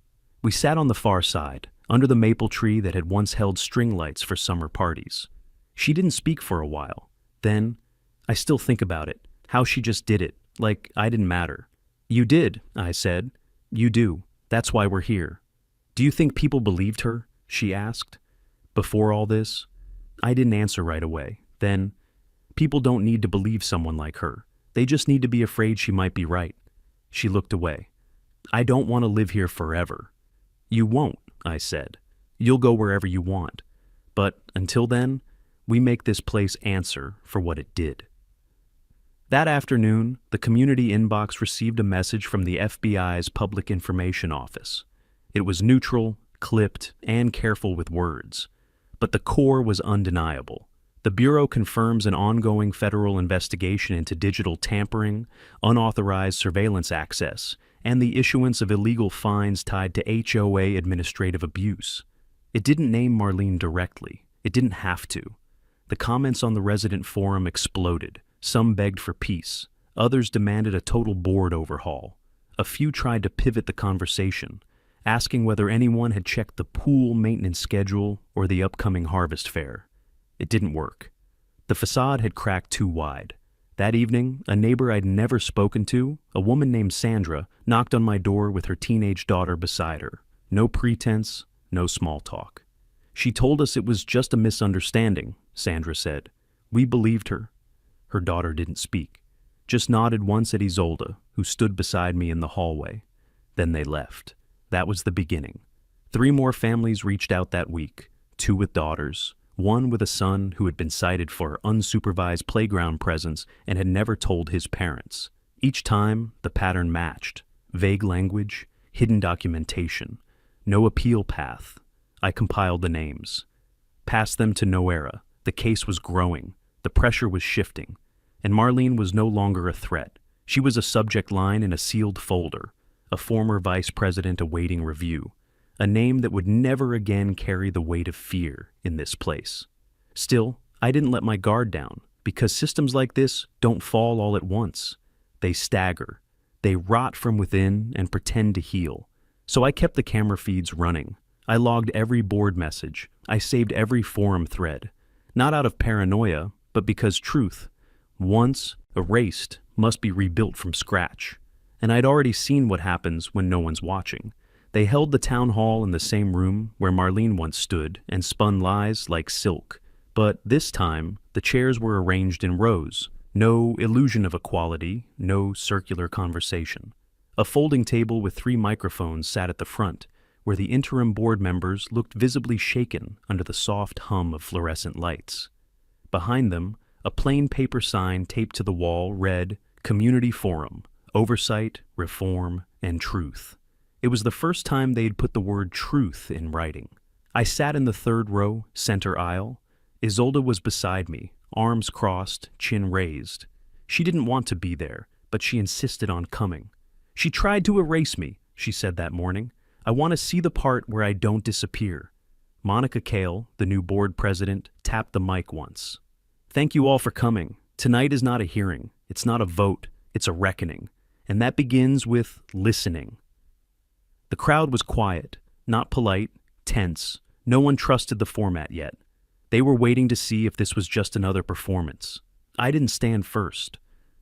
We sat on the far side, under the maple tree that had once held string lights for summer parties. She didn't speak for a while. Then, I still think about it, how she just did it, like I didn't matter. "You did," I said. "You do. That's why we're here." "Do you think people believed her?" she asked. Before all this, I didn't answer right away. Then, people don't need to believe someone like her. They just need to be afraid she might be right. She looked away. "I don't want to live here forever." "You won't," I said. "You'll go wherever you want. But until then, we make this place answer for what it did." That afternoon, the community inbox received a message from the FBI's Public Information Office. It was neutral, clipped, and careful with words. But the core was undeniable. The Bureau confirms an ongoing federal investigation into digital tampering, unauthorized surveillance access, and the issuance of illegal fines tied to HOA administrative abuse. It didn't name Marlene directly. It didn't have to. The comments on the resident forum exploded. Some begged for peace. Others demanded a total board overhaul. A few tried to pivot the conversation, asking whether anyone had checked the pool maintenance schedule or the upcoming harvest fair. It didn't work. The facade had cracked too wide. That evening, a neighbor I'd never spoken to, a woman named Sandra, knocked on my door with her teenage daughter beside her. No pretense, no small talk. She told us it was just a misunderstanding, Sandra said. We believed her. Her daughter didn't speak, just nodded once at Isolde, who stood beside me in the hallway. Then they left. That was the beginning. 3 more families reached out that week, 2 with daughters, 1 with a son who had been cited for unsupervised playground presence and had never told his parents. Each time, the pattern matched. Vague language, hidden documentation, no appeal path. I compiled the names. Passed them to Noera. The case was growing. The pressure was shifting. And Marlene was no longer a threat. She was a subject line in a sealed folder, a former vice president awaiting review, a name that would never again carry the weight of fear in this place. Still, I didn't let my guard down, because systems like this don't fall all at once. They stagger. They rot from within and pretend to heal. So I kept the camera feeds running. I logged every board message. I saved every forum thread. Not out of paranoia, but because truth, once erased, must be rebuilt from scratch. And I'd already seen what happens when no one's watching. They held the town hall in the same room where Marlene once stood and spun lies like silk. But this time, the chairs were arranged in rows. No illusion of equality, no circular conversation. A folding table with 3 microphones sat at the front, where the interim board members looked visibly shaken under the soft hum of fluorescent lights. Behind them, a plain paper sign taped to the wall read, Community Forum, Oversight, Reform, and Truth. It was the first time they'd put the word truth in writing. I sat in the 3rd row, center aisle. Isolde was beside me, arms crossed, chin raised. She didn't want to be there, but she insisted on coming. She tried to erase me, she said that morning. I want to see the part where I don't disappear. Monica Kale, the new board president, tapped the mic once. Thank you all for coming. Tonight is not a hearing. It's not a vote. It's a reckoning. And that begins with listening. The crowd was quiet, not polite, tense. No one trusted the format yet. They were waiting to see if this was just another performance. I didn't stand first.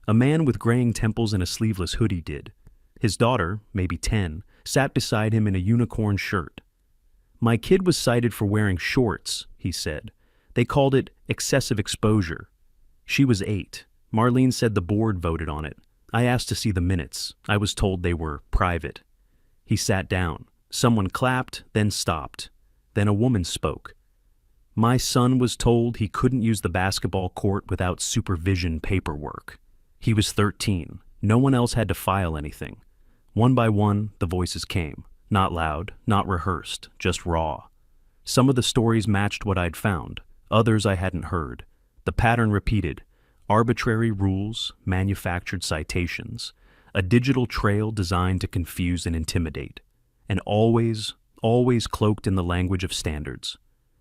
A man with graying temples and a sleeveless hoodie did. His daughter, maybe 10, sat beside him in a unicorn shirt. My kid was cited for wearing shorts, he said. They called it excessive exposure. She was 8. Marlene said the board voted on it. I asked to see the minutes. I was told they were private. He sat down. Someone clapped, then stopped. Then a woman spoke. My son was told he couldn't use the basketball court without supervision paperwork. He was 13. No one else had to file anything. One by one, the voices came. Not loud, not rehearsed, just raw. Some of the stories matched what I'd found. Others I hadn't heard. The pattern repeated. Arbitrary rules, manufactured citations, a digital trail designed to confuse and intimidate, and always cloaked in the language of standards.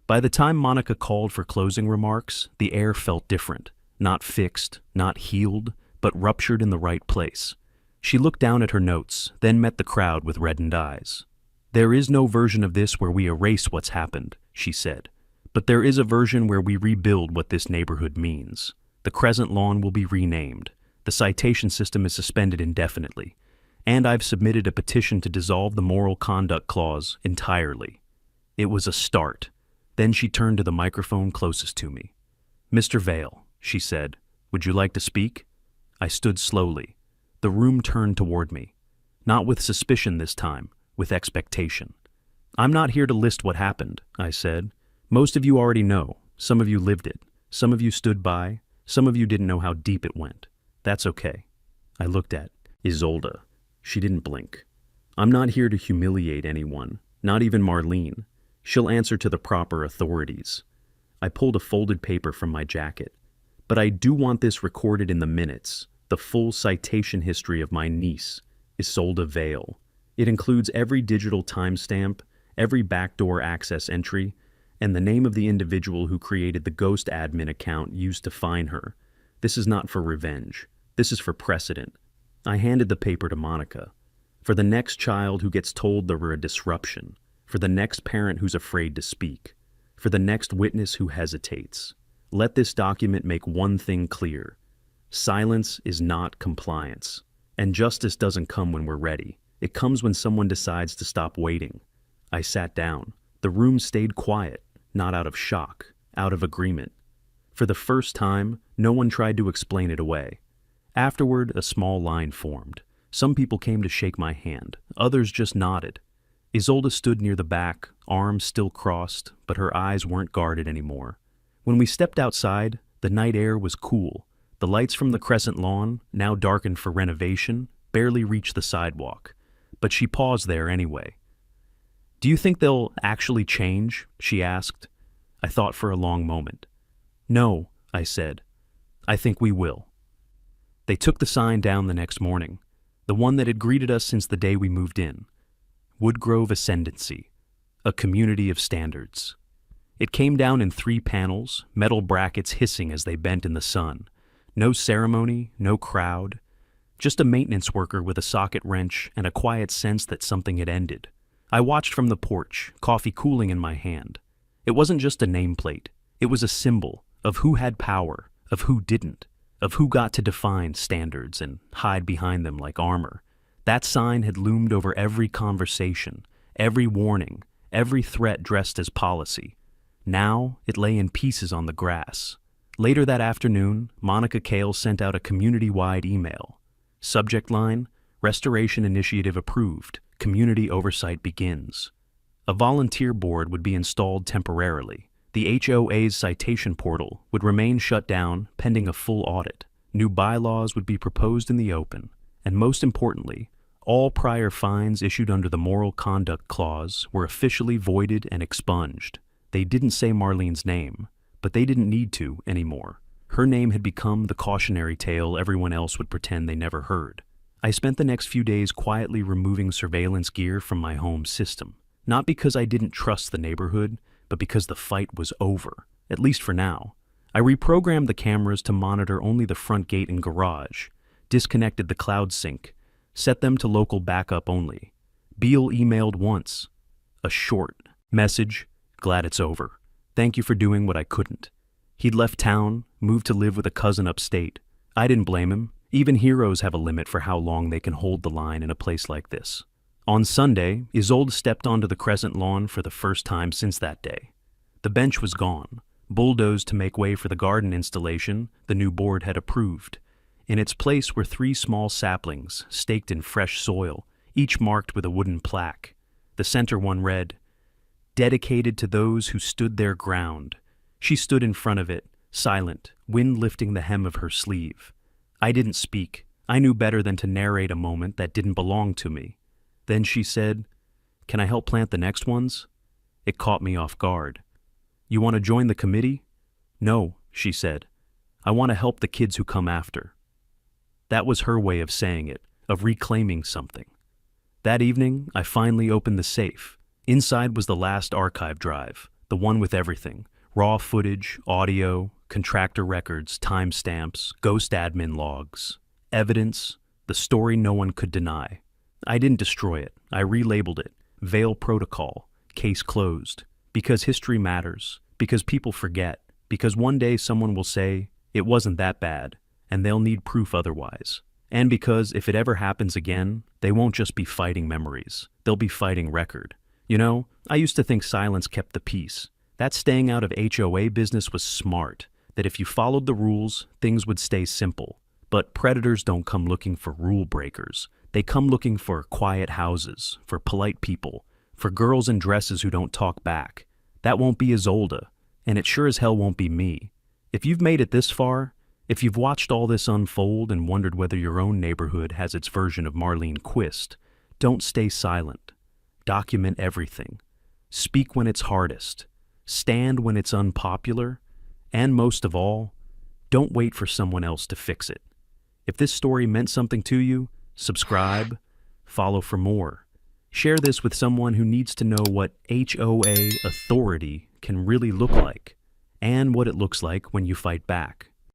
By the time Monica called for closing remarks, the air felt different, not fixed, not healed, but ruptured in the right place. She looked down at her notes, then met the crowd with reddened eyes. There is no version of this where we erase what's happened, she said, but there is a version where we rebuild what this neighborhood means. The Crescent Lawn will be renamed. The citation system is suspended indefinitely. And I've submitted a petition to dissolve the moral conduct clause entirely. It was a start. Then she turned to the microphone closest to me. Mr. Vale, she said, would you like to speak? I stood slowly. The room turned toward me. Not with suspicion this time, with expectation. I'm not here to list what happened, I said. Most of you already know. Some of you lived it. Some of you stood by. Some of you didn't know how deep it went. That's okay. I looked at Isolde. She didn't blink. I'm not here to humiliate anyone, not even Marlene. She'll answer to the proper authorities. I pulled a folded paper from my jacket. But I do want this recorded in the minutes, the full citation history of my niece, Isolde Vale. It includes every digital timestamp, every backdoor access entry, and the name of the individual who created the ghost admin account used to find her. This is not for revenge. This is for precedent. I handed the paper to Monica. For the next child who gets told there were a disruption. For the next parent who's afraid to speak. For the next witness who hesitates. Let this document make one thing clear. Silence is not compliance. And justice doesn't come when we're ready. It comes when someone decides to stop waiting. I sat down. The room stayed quiet, not out of shock, out of agreement. For the first time, no one tried to explain it away. Afterward, a small line formed. Some people came to shake my hand. Others just nodded. Isolde stood near the back, arms still crossed, but her eyes weren't guarded anymore. When we stepped outside, the night air was cool. The lights from the Crescent lawn, now darkened for renovation, barely reached the sidewalk. But she paused there anyway. "Do you think they'll actually change?" she asked. I thought for a long moment. "No," I said. "I think we will." They took the sign down the next morning, the one that had greeted us since the day we moved in. Woodgrove Ascendancy, a community of standards. It came down in 3 panels, metal brackets hissing as they bent in the sun. No ceremony, no crowd. Just a maintenance worker with a socket wrench and a quiet sense that something had ended. I watched from the porch, coffee cooling in my hand. It wasn't just a nameplate. It was a symbol of who had power, of who didn't, of who got to define standards and hide behind them like armor. That sign had loomed over every conversation, every warning, every threat dressed as policy. Now it lay in pieces on the grass. Later that afternoon, Monica Kale sent out a community-wide email. Subject line, Restoration Initiative approved. Community oversight begins. A volunteer board would be installed temporarily. The HOA's citation portal would remain shut down pending a full audit. New bylaws would be proposed in the open. And most importantly, all prior fines issued under the Moral Conduct Clause were officially voided and expunged. They didn't say Marlene's name, but they didn't need to anymore. Her name had become the cautionary tale everyone else would pretend they never heard. I spent the next few days quietly removing surveillance gear from my home system. Not because I didn't trust the neighborhood, but because the fight was over, at least for now. I reprogrammed the cameras to monitor only the front gate and garage, disconnected the cloud sync, set them to local backup only. Beal emailed once. A short message, "Glad it's over. Thank you for doing what I couldn't." He'd left town, moved to live with a cousin upstate. I didn't blame him. Even heroes have a limit for how long they can hold the line in a place like this. On Sunday, Isolde stepped onto the Crescent lawn for the first time since that day. The bench was gone, bulldozed to make way for the garden installation the new board had approved. In its place were 3 small saplings, staked in fresh soil, each marked with a wooden plaque. The center one read, "Dedicated to those who stood their ground." She stood in front of it, silent, wind lifting the hem of her sleeve. I didn't speak. I knew better than to narrate a moment that didn't belong to me. Then she said, "Can I help plant the next ones?" It caught me off guard. "You want to join the committee?" "No," she said. "I want to help the kids who come after." That was her way of saying it, of reclaiming something. That evening, I finally opened the safe. Inside was the last archive drive, the one with everything. Raw footage, audio, contractor records, timestamps, ghost admin logs. Evidence, the story no one could deny. I didn't destroy it. I relabeled it. Veil Protocol. Case closed. Because history matters. Because people forget. Because one day someone will say, "It wasn't that bad," and they'll need proof otherwise. And because if it ever happens again, they won't just be fighting memories. They'll be fighting record. You know, I used to think silence kept the peace. That staying out of HOA business was smart. That if you followed the rules, things would stay simple. But predators don't come looking for rule breakers. They come looking for quiet houses, for polite people, for girls in dresses who don't talk back. That won't be Isolde, and it sure as hell won't be me. If you've made it this far, if you've watched all this unfold and wondered whether your own neighborhood has its version of Marlene Quist, don't stay silent. Document everything. Speak when it's hardest. Stand when it's unpopular. And most of all, don't wait for someone else to fix it. If this story meant something to you, subscribe, follow for more. Share this with someone who needs to know what HOA authority can really look like, and what it looks like when you fight back.